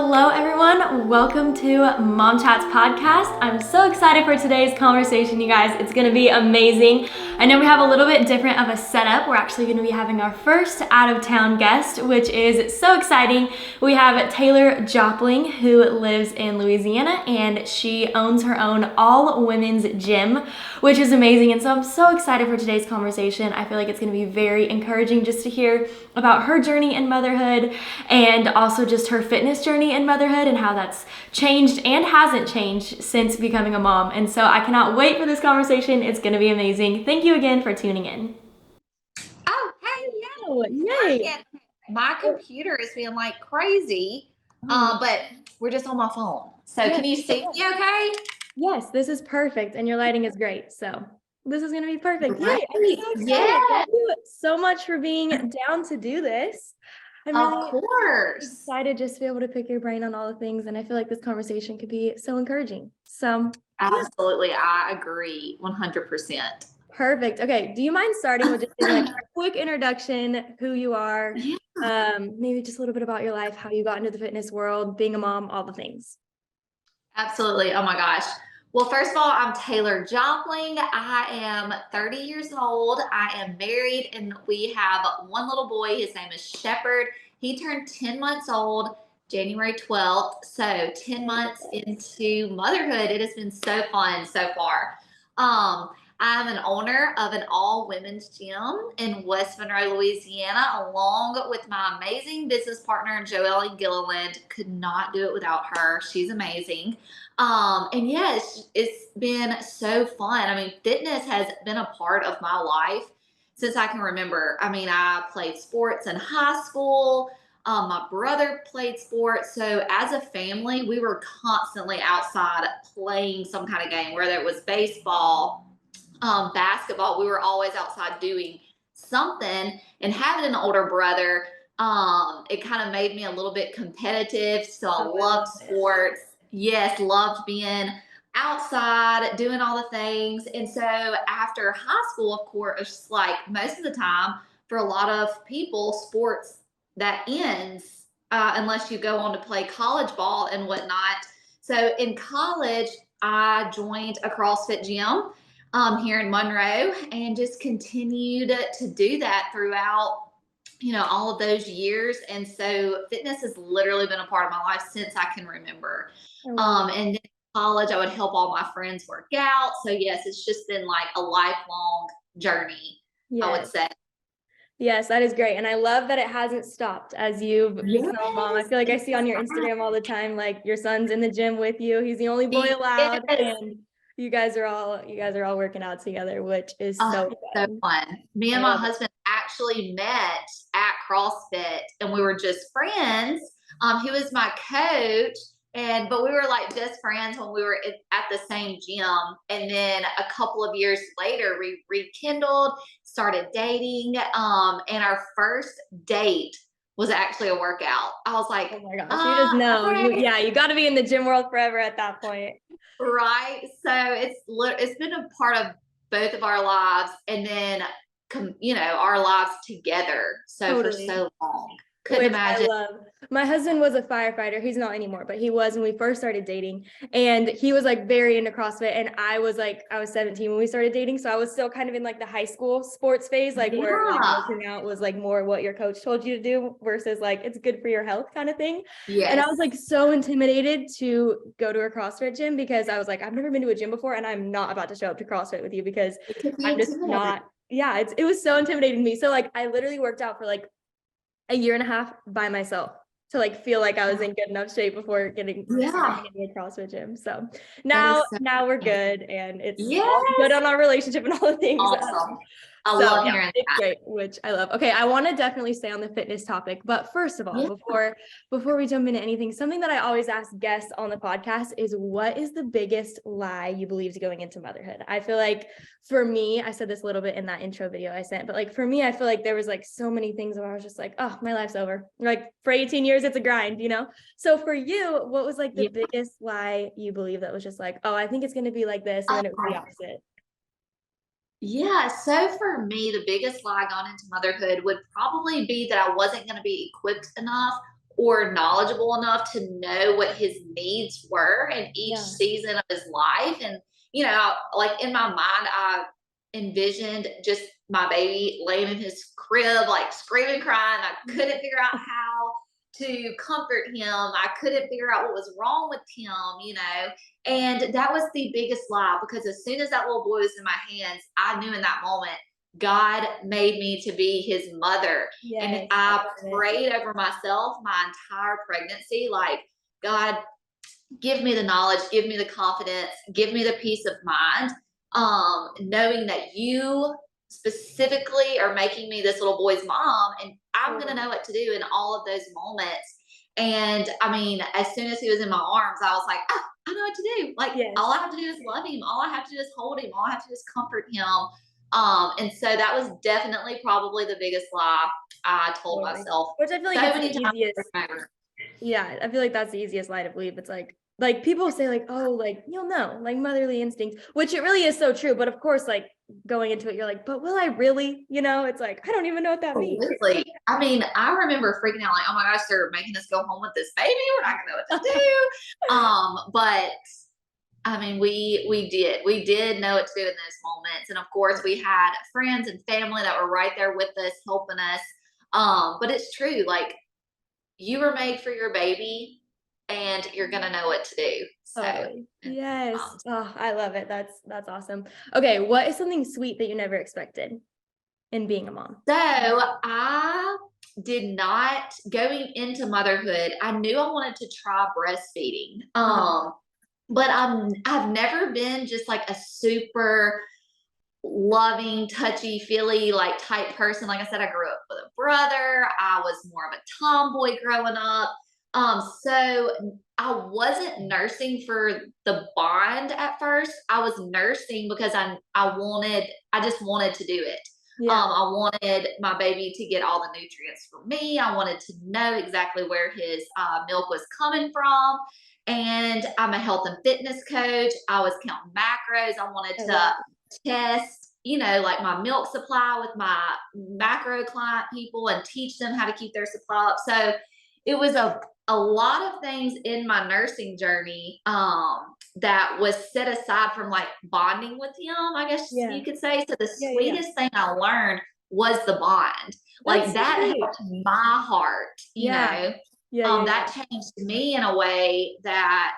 Hello, everyone. Welcome to Mom Chats Podcast. I'm so excited for today's conversation, you guys. It's going to be amazing. I know we have a little bit different of a setup. We're actually going to be having our first out-of-town guest, which is so exciting. We have Taylor Jopling, who lives in Louisiana, and she owns her own all-women's gym, which is amazing. And so I'm so excited for today's conversation. I feel like it's going to be very encouraging just to hear about her journey in motherhood and also just her fitness journey in motherhood and how that's changed and hasn't changed since becoming a mom. And so I cannot wait for this conversation. It's going to be amazing. Thank you again for tuning in. Oh, hey, Oh, yay. my computer is being like crazy, but we're just on my phone. So Yes. Can you see me okay? Yes, this is perfect. And your lighting is great. So this is going to be perfect. Yay. Great. I'm so excited. Yeah. Thank you so much for being down to do this. I'm really Of course. excited just to be able to pick your brain on all the things. And I feel like this conversation could be so encouraging. So Absolutely. I agree 100%. perfect. Okay. Do you mind starting with just giving like a quick introduction, who you are, maybe just a little bit about your life, how you got into the fitness world, being a mom, all the things. Absolutely. Oh my gosh. Well, first of all, I'm Taylor Jopling. I am 30 years old. I am married, and we have one little boy. His name is Shepherd. He turned 10 months old January 12th. So 10 months into motherhood. It has been so fun so far. I'm an owner of an all-women's gym in West Monroe, Louisiana, along with my amazing business partner, Joelle Gilliland. Could not do it without her. She's amazing. And yes, it's been so fun. I mean, fitness has been a part of my life since I can remember. I mean, I played sports in high school. My brother played sports. So as a family, we were constantly outside playing some kind of game, whether it was baseball, basketball. We were always outside doing something. And having an older brother, it kind of made me a little bit competitive. So I loved sports. Yes, loved being outside, doing all the things. And so after high school, of course, like most of the time, for a lot of people, sports that ends unless you go on to play college ball and whatnot. So in college, I joined a CrossFit gym here in Monroe and just continued to do that throughout all of those years. And so fitness has literally been a part of my life since I can remember. And then in college, I would help all my friends work out. So yes, it's just been like a lifelong journey, I would say. Yes, that is great. And I love that it hasn't stopped as you've become a mom. I feel like I see on your Instagram all the time, like your son's in the gym with you. He's the only boy allowed. And you guys are all working out together, which is so fun. Me and my husband actually met at CrossFit and we were just friends. He was my coach, but we were like just friends when we were at the same gym. And then a couple of years later, we rekindled, started dating. And our first date was actually a workout. I was like, oh my gosh, you just know. Okay. You got to be in the gym world forever at that point. Right. So it's been a part of both of our lives, and then our lives together. So for so long, couldn't imagine. My husband was a firefighter. He's not anymore, but he was when we first started dating, and he was like very into CrossFit. And I was 17 when we started dating. So I was still kind of in like the high school sports phase, where like working out was like more what your coach told you to do versus like, it's good for your health kind of thing. Yes. And I was like so intimidated to go to a CrossFit gym because I was like, I've never been to a gym before and I'm not about to show up to CrossFit with you because I'm just not, it was so intimidating to me. So like, I literally worked out for like a year and a half by myself to like feel like I was in good enough shape before getting into a CrossFit gym. So now we're good and it's good on our relationship and all the things. Awesome. I love hearing that. It's great, which I love. Okay, I want to definitely stay on the fitness topic, but first of all, before we jump into anything, something that I always ask guests on the podcast is, what is the biggest lie you believed going into motherhood? I feel like for me, I said this a little bit in that intro video I sent, but like for me, I feel like there was like so many things where I was just like, oh, my life's over. Like for 18 years, it's a grind, So for you, what was like the biggest lie you believe that was just like, oh, I think it's going to be like this, and then it was the opposite? Yeah, so for me, the biggest lie going into motherhood would probably be that I wasn't going to be equipped enough or knowledgeable enough to know what his needs were in each Yeah. season of his life. And, like in my mind, I envisioned just my baby laying in his crib, like screaming, crying. I couldn't figure out how to comfort him. I couldn't figure out what was wrong with him. And that was the biggest lie, because as soon as that little boy was in my hands, I knew in that moment God made me to be his mother. And Yes. I prayed over myself my entire pregnancy, like, God, give me the knowledge, give me the confidence, give me the peace of mind, knowing that you specifically are making me this little boy's mom, and I'm going to know what to do in all of those moments. And I mean, as soon as he was in my arms, I was like, oh, I know what to do. Like, Yes. all I have to do is love him. All I have to do is hold him. All I have to do is comfort him. And so that was definitely probably the biggest lie I told myself. Which I feel like so it's many the times. easiest. Yeah, I feel like that's the easiest lie to believe. It's like people say like, oh, like, you'll know, like motherly instinct, which it really is so true. But of course, like going into it, you're like, but will I really? It's like, I don't even know what that means. Absolutely. I mean, I remember freaking out like, oh my gosh, they're making us go home with this baby. We're not gonna know what to do. But I mean, we did know what to do in those moments. And of course we had friends and family that were right there with us, helping us. But it's true, like, you were made for your baby and you're gonna know what to do. So Totally. Yes. Oh, I love it. That's awesome. Okay, what is something sweet that you never expected in being a mom? So I did not, going into motherhood, I knew I wanted to try breastfeeding. But I've never been just like a super loving, touchy feely like type person. Like I said, I grew up with a brother. I was more of a tomboy growing up. So I wasn't nursing for the bond at first. I was nursing because I just wanted to do it. Yeah. I wanted my baby to get all the nutrients from me. I wanted to know exactly where his milk was coming from. And I'm a health and fitness coach. I was counting macros. I wanted to test, like my milk supply with my macro client people and teach them how to keep their supply up. So it was a lot of things in my nursing journey that was set aside from like bonding with him, I guess you could say. So the sweetest thing I learned was the bond. Like that helped my heart, that changed me in a way that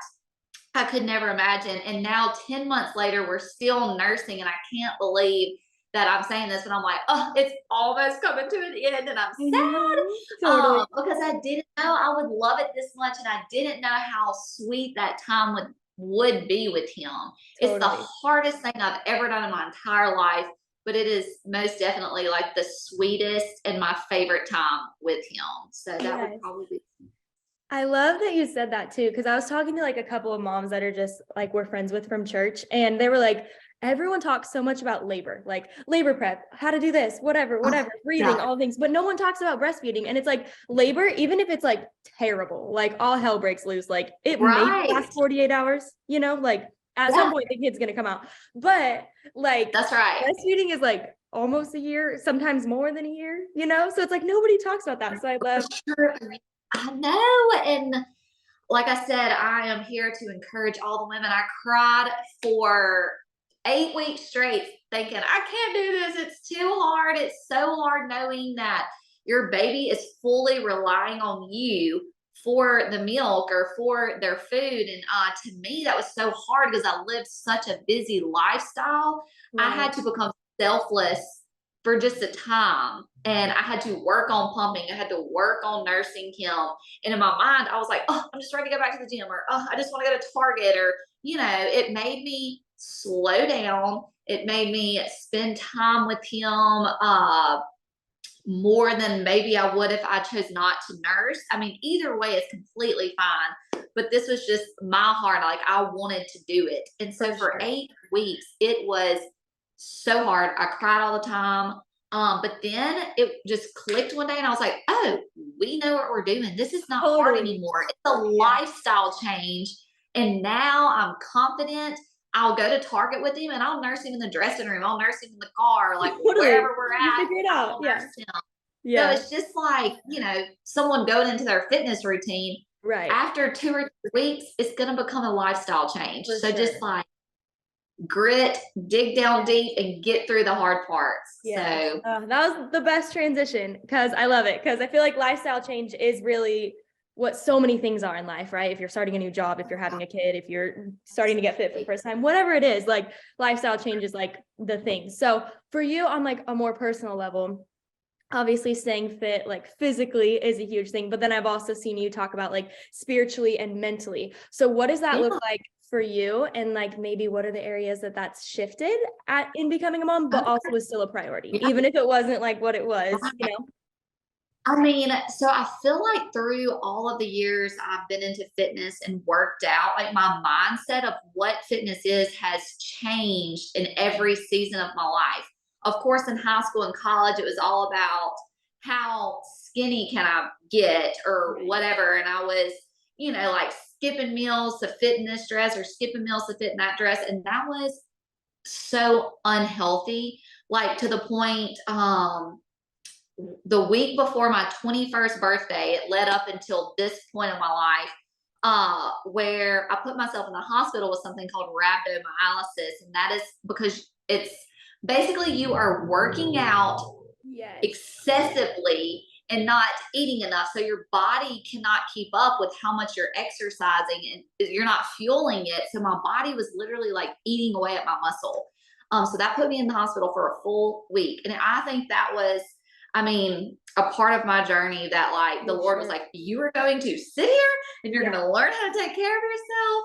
I could never imagine. And now 10 months later, we're still nursing, and I can't believe that I'm saying this, but I'm like, oh, it's almost coming to an end, and I'm sad. Because I didn't know I would love it this much, and I didn't know how sweet that time would be with him. It's the hardest thing I've ever done in my entire life, but it is most definitely like the sweetest and my favorite time with him. So that would probably be. I love that you said that too, because I was talking to like a couple of moms that are just like we're friends with from church, and they were like, everyone talks so much about labor, like labor prep, how to do this, whatever, breathing, all things, but no one talks about breastfeeding. And it's like labor, even if it's like terrible, like all hell breaks loose, like it may last 48 hours, like at some point the kid's gonna come out. But like that's right. Breastfeeding is like almost a year, sometimes more than a year, so it's like nobody talks about that. So I love. I know. And like I said, I am here to encourage all the women. I cried for 8 weeks straight thinking, I can't do this. It's too hard. It's so hard knowing that your baby is fully relying on you for the milk or for their food. And to me, that was so hard because I lived such a busy lifestyle. I had to become selfless for just a time. And I had to work on pumping. I had to work on nursing him. And in my mind, I was like, oh, I'm just ready to go back to the gym, or oh, I just want to go to Target, or, it made me slow down. It made me spend time with him more than maybe I would if I chose not to nurse. I mean, either way is completely fine. But this was just my heart. Like, I wanted to do it. And so for 8 weeks, it was so hard. I cried all the time. But then it just clicked one day, and I was like, oh, we know what we're doing. This is not hard anymore. It's a lifestyle change. And now I'm confident. I'll go to Target with him, and I'll nurse him in the dressing room. I'll nurse him in the car, like wherever we're at. Figure it out. I'll nurse him. So Yeah. it's just like, someone going into their fitness routine Right. after 2 or 3 weeks, it's going to become a lifestyle change. For So just sure. like grit, dig down deep and get through the hard parts. Yes. So That was the best transition because I love it. Because I feel like lifestyle change is really what so many things are in life, right? If you're starting a new job, if you're having a kid, if you're starting to get fit for the first time, whatever it is, like lifestyle change is like the thing. So for you on like a more personal level, obviously staying fit like physically is a huge thing, but then I've also seen you talk about like spiritually and mentally. So what does that yeah. look like for you, and like maybe what are the areas that that's shifted at in becoming a mom, but also is still a priority Yeah. even if it wasn't like what it was, you know? I mean, so I feel like through all of the years I've been into fitness and worked out, like my mindset of what fitness is has changed in every season of my life. Of course, in high school and college, it was all about how skinny can I get or Right. whatever. And I was, like skipping meals to fit in this dress or skipping meals to fit in that dress. And that was so unhealthy, like to the point, the week before my 21st birthday, it led up until this point in my life, where I put myself in the hospital with something called rhabdomyolysis. And that is because it's basically you are working out Yes. excessively and not eating enough. So your body cannot keep up with how much you're exercising and you're not fueling it. So my body was literally like eating away at my muscle. So that put me in the hospital for a full week. And I think that was, I mean, a part of my journey that like the For Lord was sure. like, you are going to sit here and you're Yeah. going to learn how to take care of yourself.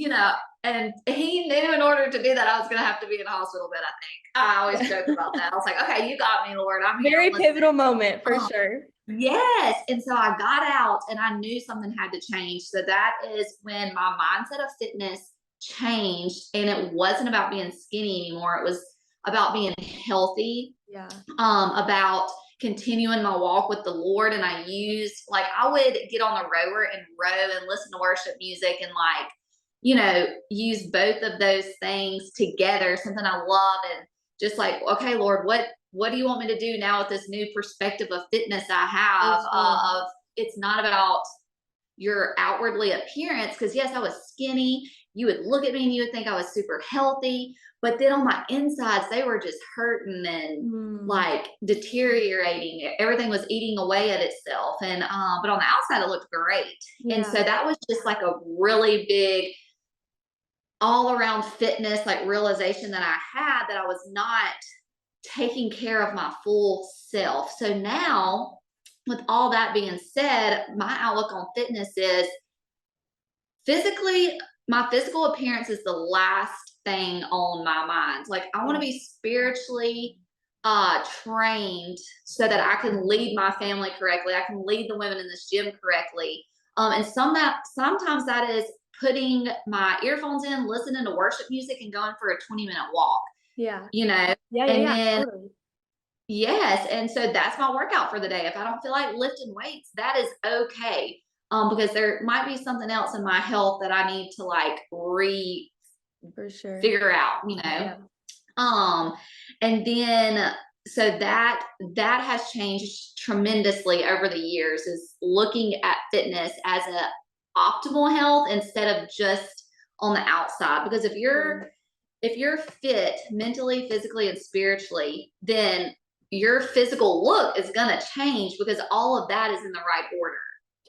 Yeah. And he knew in order to do that, I was going to have to be in a hospital bed. I think I always Yeah. joke about that. I was like, okay, you got me, Lord. I'm here. Very I'm listening. pivotal moment for Um, sure. yes. And so I got out and I knew something had to change. So that is when my mindset of fitness changed. And it wasn't about being skinny anymore. It was about being healthy, Yeah. about continuing my walk with the Lord. And I used, like, I would get on the rower and row and listen to worship music and like, use both of those things together, something I love. And just like, okay, Lord, what do you want me to do now with this new perspective of fitness I For have, sure. of it's not about your outwardly appearance, because yes, I was skinny. You would look at me and you would think I was super healthy, but then on my insides they were just hurting and Mm. like deteriorating. Everything was eating away at itself, and but on the outside it looked great. And so Yeah. that was just like a really big all around fitness like realization that I had, that I was not taking care of my full self. So now, with all that being said, my outlook on fitness is physically, my physical appearance is the last thing on my mind. Like, I want to Yeah. be spiritually trained so that I can lead my family correctly. I can lead the women in this gym correctly. And sometimes that is putting my earphones in, listening to worship music, and going for a 20-minute walk, Yeah. you know, Yeah. Yeah. and Yeah. then Totally. yes, and so that's my workout for the day. If I don't feel like lifting weights, that is okay. Because there might be something else in my health that I need to like For sure. figure out, Yeah. Um, and then so that has changed tremendously over the years, is looking at fitness as a optimal health instead of just on the outside. Because if you're fit mentally, physically, and spiritually, then your physical look is going to change because all of that is in the right order.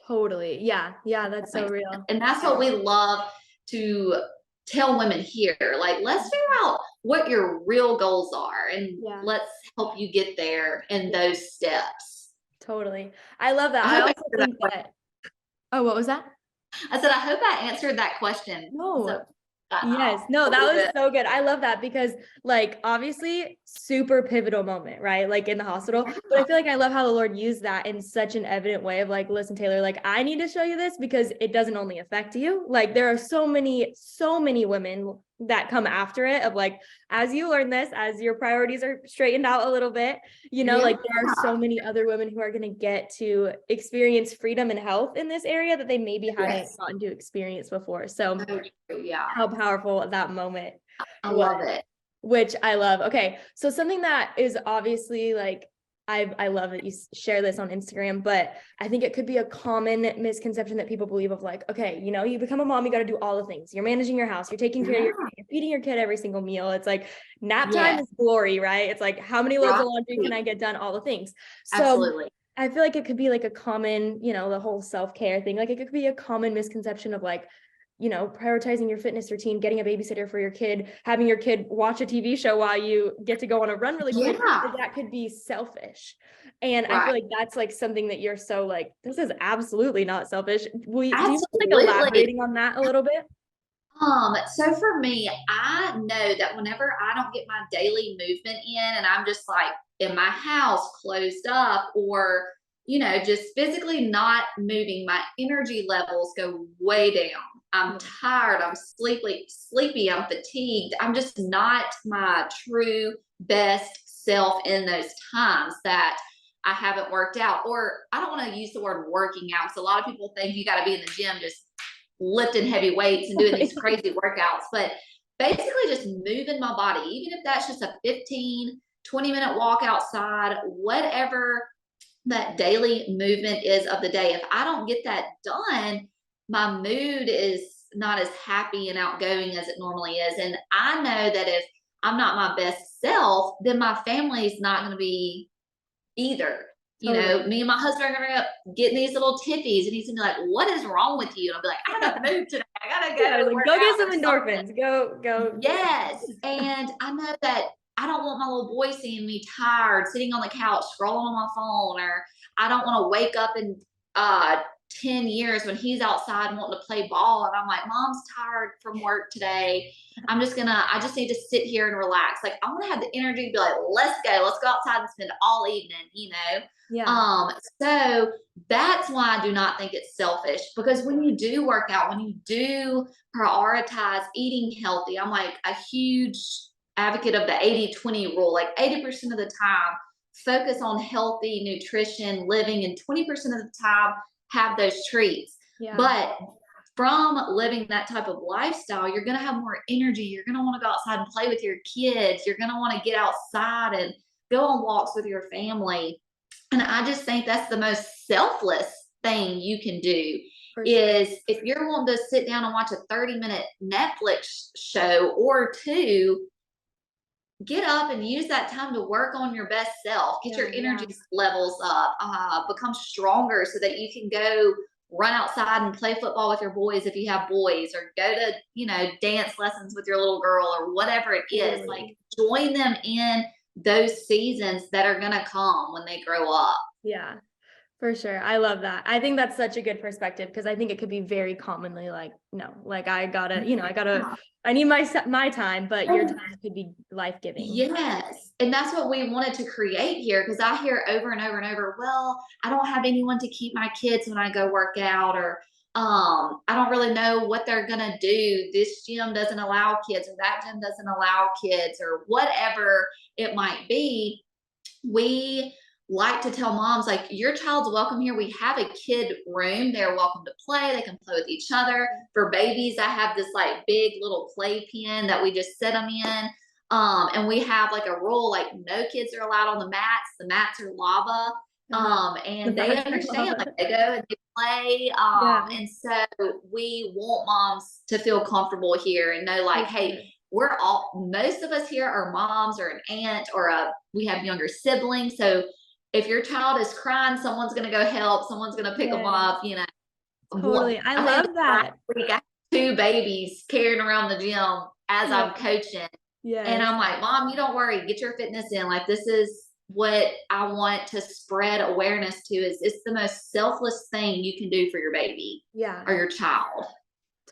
Totally. Yeah. Yeah. That's so real. And that's what we love to tell women here. Like, let's figure out what your real goals are and Yeah. let's help you get there in those steps. Totally. I love that. I I hope I also answered that think question. that, oh, what was that? I said, I hope I answered that question. No. So, gotten Yes. off No, a that little was bit. so good. I love that because like obviously super pivotal moment, right? Like in the hospital. But I feel like I love how the Lord used that in such an evident way of like, listen, Taylor, like I need to show you this because it doesn't only affect you. Like there are so many women that come after it of like, as you learn this, as your priorities are straightened out a little bit, Yeah. like there are so many other women who are going to get to experience freedom and health in this area that they maybe hadn't Yes. gotten to experience before. So So true. Yeah. how powerful that moment I was, love it. which I love. Okay. So something that is obviously like I love that you share this on Instagram, but I think it could be a common misconception that people believe of like, okay, you know, you become a mom, you got to do all the things. You're managing your house, you're taking care of your kid, you're feeding your kid every single meal. It's like nap time Yes, is glory, right? It's like how many loads of laundry can I get done? All the things. So absolutely. I feel like it could be like a common, you know, the whole self-care thing. Like it could be a common misconception of like, you know, prioritizing your fitness routine, getting a babysitter for your kid, having your kid watch a TV show while you get to go on a run really quick, Yeah, that could be selfish. And I feel right. like that's like something that you're so like, this is absolutely not selfish. Do you mind like Absolutely. elaborating on that a little bit? So for me, I know that whenever I don't get my daily movement in and I'm just like in my house closed up or, just physically not moving, my energy levels go way down. I'm Yeah. tired, I'm sleepy, I'm fatigued. I'm just not my true best self in those times that I haven't worked out. Or I don't want to use the word working out because a lot of people think you got to be in the gym just lifting heavy weights and doing these crazy workouts, but basically just moving my body, even if that's just a 15-20 minute walk outside, whatever that daily movement is of the day. If I don't get that done, my mood is not as happy and outgoing as it normally is. And I know that if I'm not my best self, then my family's not going to be either. Totally. Me and my husband are gonna get in these little tiffies, and he's gonna be like, "What is wrong with you?" And I'll be like, "I haven't moved today. I gotta Yeah, go like work go get out some or something." endorphins. Go. Yes, and I know that I don't want my little boy seeing me tired, sitting on the couch scrolling on my phone, or I don't want to wake up in uh 10 years when he's outside wanting to play ball, and I'm like, "Mom's tired from work today. I just need to sit here and relax." Like I want to have the energy to be like, let's go outside and spend all evening. Yeah. So that's why I do not think it's selfish, because when you do work out, when you do prioritize eating healthy, I'm like a huge advocate of the 80-20 rule. Like 80% of the time, focus on healthy nutrition, living, and 20% of the time, have those treats. Yeah. But from living that type of lifestyle, you're going to have more energy. You're going to want to go outside and play with your kids. You're going to want to get outside and go on walks with your family. And I just think that's the most selfless thing you can do, For sure. is if you're wanting to sit down and watch a 30-minute Netflix show or two, get up and use that time to work on your best self, get your Yeah. energy levels up, become stronger so that you can go run outside and play football with your boys if you have boys, or go to, dance lessons with your little girl, or whatever it is. Like Totally. join them in those seasons that are going to come when they grow up. Yeah. For sure. I love that. I think that's such a good perspective because I think it could be very commonly like, no, like I gotta, I need my time, but your Yeah. time could be life-giving. Yes. And that's what we wanted to create here, because I hear over and over and over, well, I don't have anyone to keep my kids when I go work out, or I don't really know what they're gonna do. This gym doesn't allow kids, or that gym doesn't allow kids, or whatever it might be. We like to tell moms, like, your child's welcome here. We have a kid room. They're welcome to play. They can play with each other. For babies, I have this like big little play pen that we just set them in. And we have like a rule, like no kids are allowed on the mats. The mats are lava. Uh-huh. And they understand, like they go and they play. Yeah, And so we want moms to feel comfortable here and know, for like, hey, sure. most of us here are moms or an aunt, or we have younger siblings. So if your child is crying, someone's going to go help. Someone's going to pick them Yes, up. totally. I I think love this last that. week I had two babies carrying around the gym as Yeah. I'm coaching. And Yes. I'm like, Mom, you don't worry, get your fitness in. Like, this is what I want to spread awareness to, is it's the most selfless thing you can do for your baby Yeah. or your child.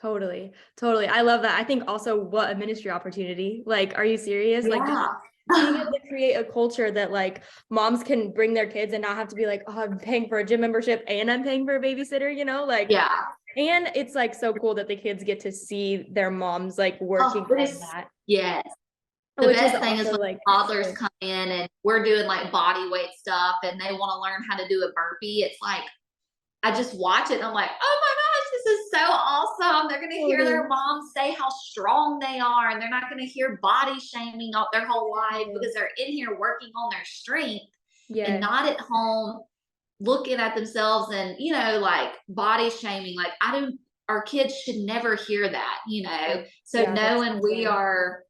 Totally. Totally. I love that. I think also what a ministry opportunity. Like, are you serious? Like just Yeah. being able to create a culture that like moms can bring their kids and not have to be like, oh, I'm paying for a gym membership and I'm paying for a babysitter, like, Yeah. and it's like so cool that the kids get to see their moms like Oh, working it on is. that, Yes. The which is best thing is also when like, toddlers so come in and we're doing like body weight stuff and they want to learn how to do a burpee. It's like, I just watch it and I'm like, oh my gosh, this is so awesome. They're going to hear their totally. moms say how strong they are, and they're not going to hear body shaming all their whole life, because they're in here working on their strength. and Yeah. not at home looking at themselves and, like body shaming. Like, our kids should never hear that, So Yeah, that's knowing so good.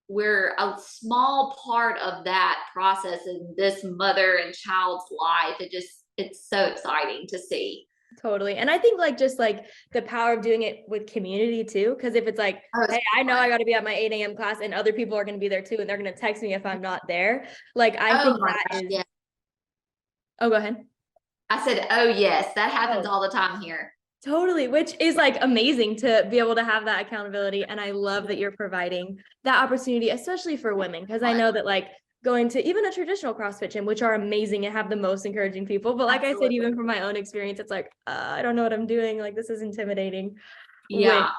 we're a small part of that process in this mother and child's life, it's so exciting to see. Totally. And I think like just like the power of doing it with community too. Cause if it's like, Oh, it's hey, I know fun. I got to be at my 8 a.m. class and other people are going to be there too, and they're going to text me if I'm not there. Like, I Oh think my that gosh, is, yeah. oh, go ahead. I said, oh yes, that happens Oh, all the time here. totally. Which is like amazing to be able to have that accountability. And I love that you're providing that opportunity, especially for women. Cause I know that like going to even a traditional CrossFit gym, which are amazing and have the most encouraging people. But like I said, Absolutely. even from my own experience, it's like, I don't know what I'm doing. Like, this is intimidating. Which Yeah.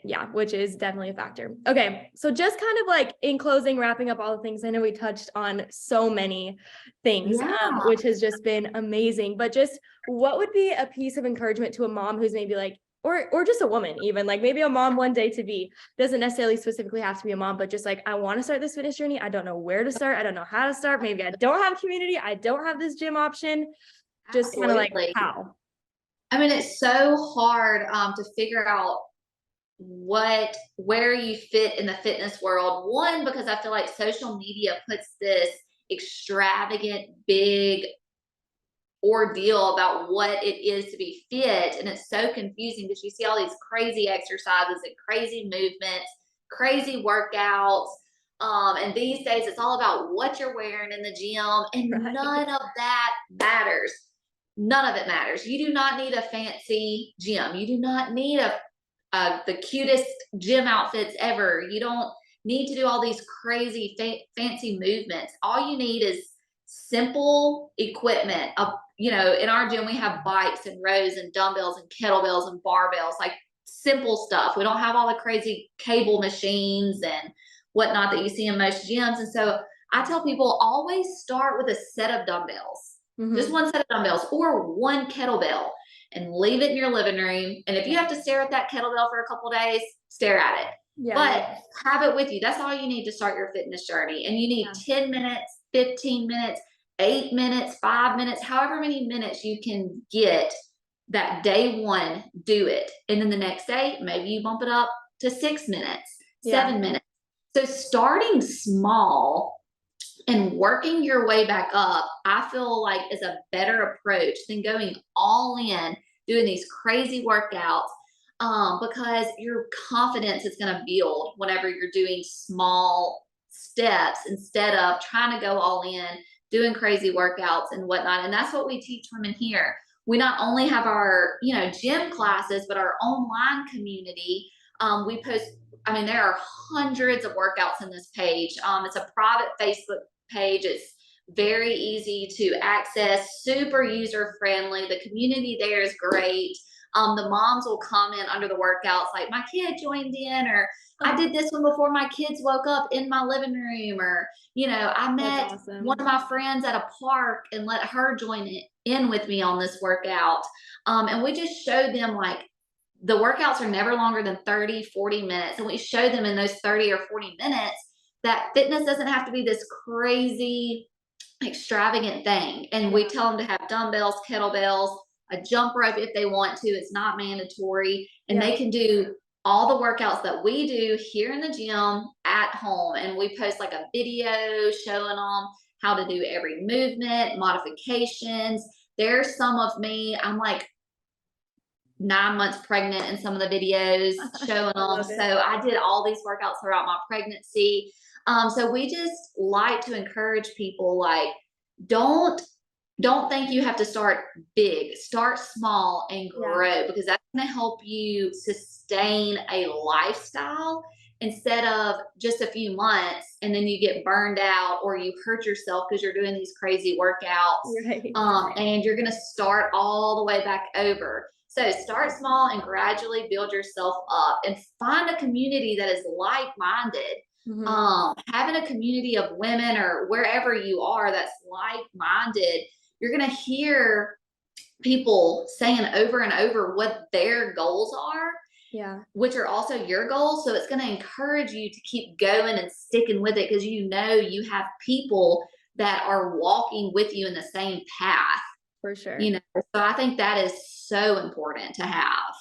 Yeah, which is definitely a factor. Okay, so just kind of like in closing, wrapping up all the things. I know we touched on so many things, Yeah. which has just been amazing. But just what would be a piece of encouragement to a mom who's maybe like, or just a woman, even like maybe a mom one day to be, doesn't necessarily specifically have to be a mom, but just like, I want to start this fitness journey. I don't know where to start. I don't know how to start. Maybe I don't have community. I don't have this gym option. Just kind of like Absolutely. how. I mean, it's so hard to figure out where you fit in the fitness world. One, because I feel like social media puts this extravagant, big ordeal about what it is to be fit. And it's so confusing because you see all these crazy exercises and crazy movements, crazy workouts. And these days it's all about what you're wearing in the gym, and Right. none of that matters. None of it matters. You do not need a fancy gym. You do not need the cutest gym outfits ever. You don't need to do all these crazy fancy movements. All you need is simple equipment. In our gym we have bikes and rows and dumbbells and kettlebells and barbells, like simple stuff. We don't have all the crazy cable machines and whatnot that you see in most gyms. And so I tell people, always start with a set of dumbbells, just Mm-hmm. one set of dumbbells or one kettlebell, and leave it in your living room. And if you Yeah. have to stare at that kettlebell for a couple days, stare at it. Yeah. But have it with you. That's all you need to start your fitness journey. And you need Yeah. 10 minutes, 15 minutes, 8 minutes, 5 minutes, however many minutes you can get that day one, do it. And then the next day, maybe you bump it up to 6 minutes, Yeah. 7 minutes. So starting small and working your way back up, I feel like is a better approach than going all in, doing these crazy workouts, because your confidence is going to build whenever you're doing small steps instead of trying to go all in, doing crazy workouts and whatnot. And that's what we teach women here. We not only have our, gym classes, but our online community. We post, I mean, there are hundreds of workouts in this page. It's a private Facebook page. It's very easy to access, super user friendly. The community there is great. The moms will comment under the workouts like, my kid joined in, or I did this one before my kids woke up in my living room, or I That's met one awesome. of my friends at a park and let her join in with me on this workout. And we just showed them, like, the workouts are never longer than 30-40 minutes, and we show them in those 30 or 40 minutes that fitness doesn't have to be this crazy extravagant thing. And we Yeah. tell them to have dumbbells, kettlebells, a jump rope if they want to. It's not mandatory. And Yeah. they can do all the workouts that we do here in the gym at home. And we post like a video showing them how to do every movement, modifications. There's some of me, I'm like 9 months pregnant in some of the videos showing I them. love it. So I did all these workouts throughout my pregnancy. So we just like to encourage people, like, don't don't think you have to start big. Start small and Yeah. grow, because that's going to help you sustain a lifestyle instead of just a few months and then you get burned out or you hurt yourself because you're doing these crazy workouts, Right. and you're going to start all the way back over. So start small and gradually build yourself up, and find a community that is like-minded. Mm-hmm. Having a community of women or wherever you are that's like-minded, you're going to hear people saying over and over what their goals are, Yeah. which are also your goals. So it's going to encourage you to keep going and sticking with it, because you have people that are walking with you in the same path, For sure. you know. So I think that is so important to have.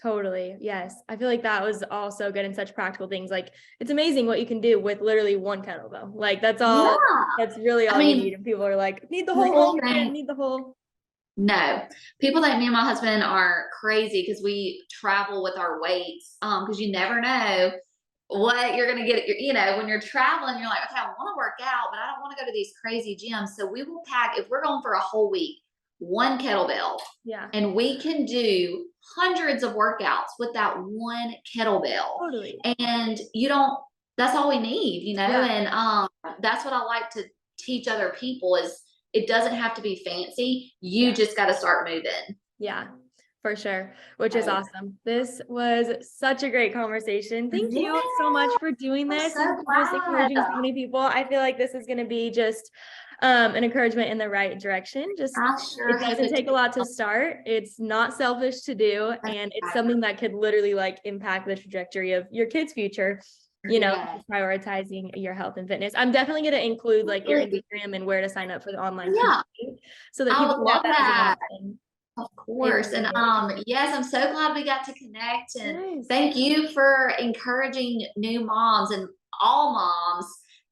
Totally. Yes. I feel like that was all so good and such practical things. Like it's amazing what you can do with literally one kettlebell. Like that's all, Yeah. that's really all I you mean, need. And people are like, need the the whole whole home gym, thing. need the whole. No, people think me and my husband are crazy because we travel with our weights. Because you never know what you're gonna get. You know, when you're traveling, you're like, okay, I want to work out, but I don't want to go to these crazy gyms. So we will pack if we're going for a whole week, one kettlebell, Yeah, and we can do hundreds of workouts with that one kettlebell. totally. And you don't. That's all we need, you know. Yeah. And that's what I like to teach other people is it doesn't have to be fancy. You Yeah. just got to start moving. Yeah, for sure. Which is awesome. This was such a great conversation. Thank Yeah, you so much for doing I'm this so and for just glad. encouraging so many people. I feel like this is going to be just an encouragement in the right direction. Just I sure it hope doesn't it take a lot to start. It's not selfish to do, and it's something that could literally like impact the trajectory of your kids' future. You know, yeah. prioritizing your health and fitness. I'm definitely going to include like your Instagram and where to sign up for the online community so that I people would know love that as an that. option. Of course. And yes, I'm so glad we got to connect. And Nice. thank you for encouraging new moms and all moms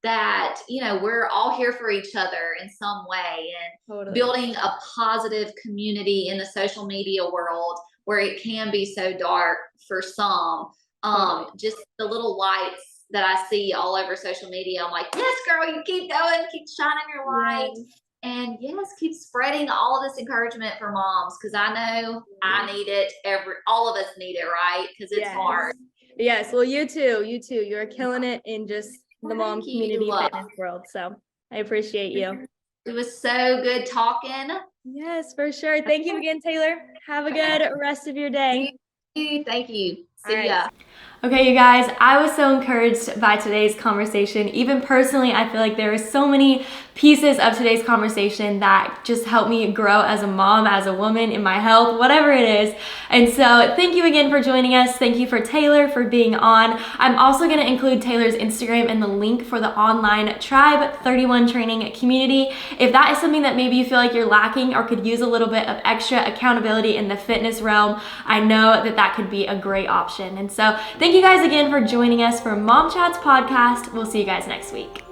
that, you know, we're all here for each other in some way and Totally. building a positive community in the social media world where it can be so dark for some. Totally. Just the little lights that I see all over social media. I'm like, yes, girl, you keep going, keep shining your light. Yes. And yes, keep spreading all of this encouragement for moms because I know I need it. All of us need it, right? Because it's hard. Yes. Well, you too. You too. You're killing it in just the mom Thank community you. fitness world. So I appreciate you. It was so good talking. Yes, for sure. Thank you again, Taylor. Have a good rest of your day. Thank you. All See right. ya. Okay, you guys, I was so encouraged by today's conversation. Even personally, I feel like there are so many pieces of today's conversation that just help me grow as a mom, as a woman, in my health, whatever it is. And so thank you again for joining us. Thank you for Taylor for being on. I'm also going to include Taylor's Instagram and the link for the online Tribe 31 training community. If that is something that maybe you feel like you're lacking or could use a little bit of extra accountability in the fitness realm, I know that that could be a great option. And so thank you guys again for joining us for Mom Chats Podcast. We'll see you guys next week.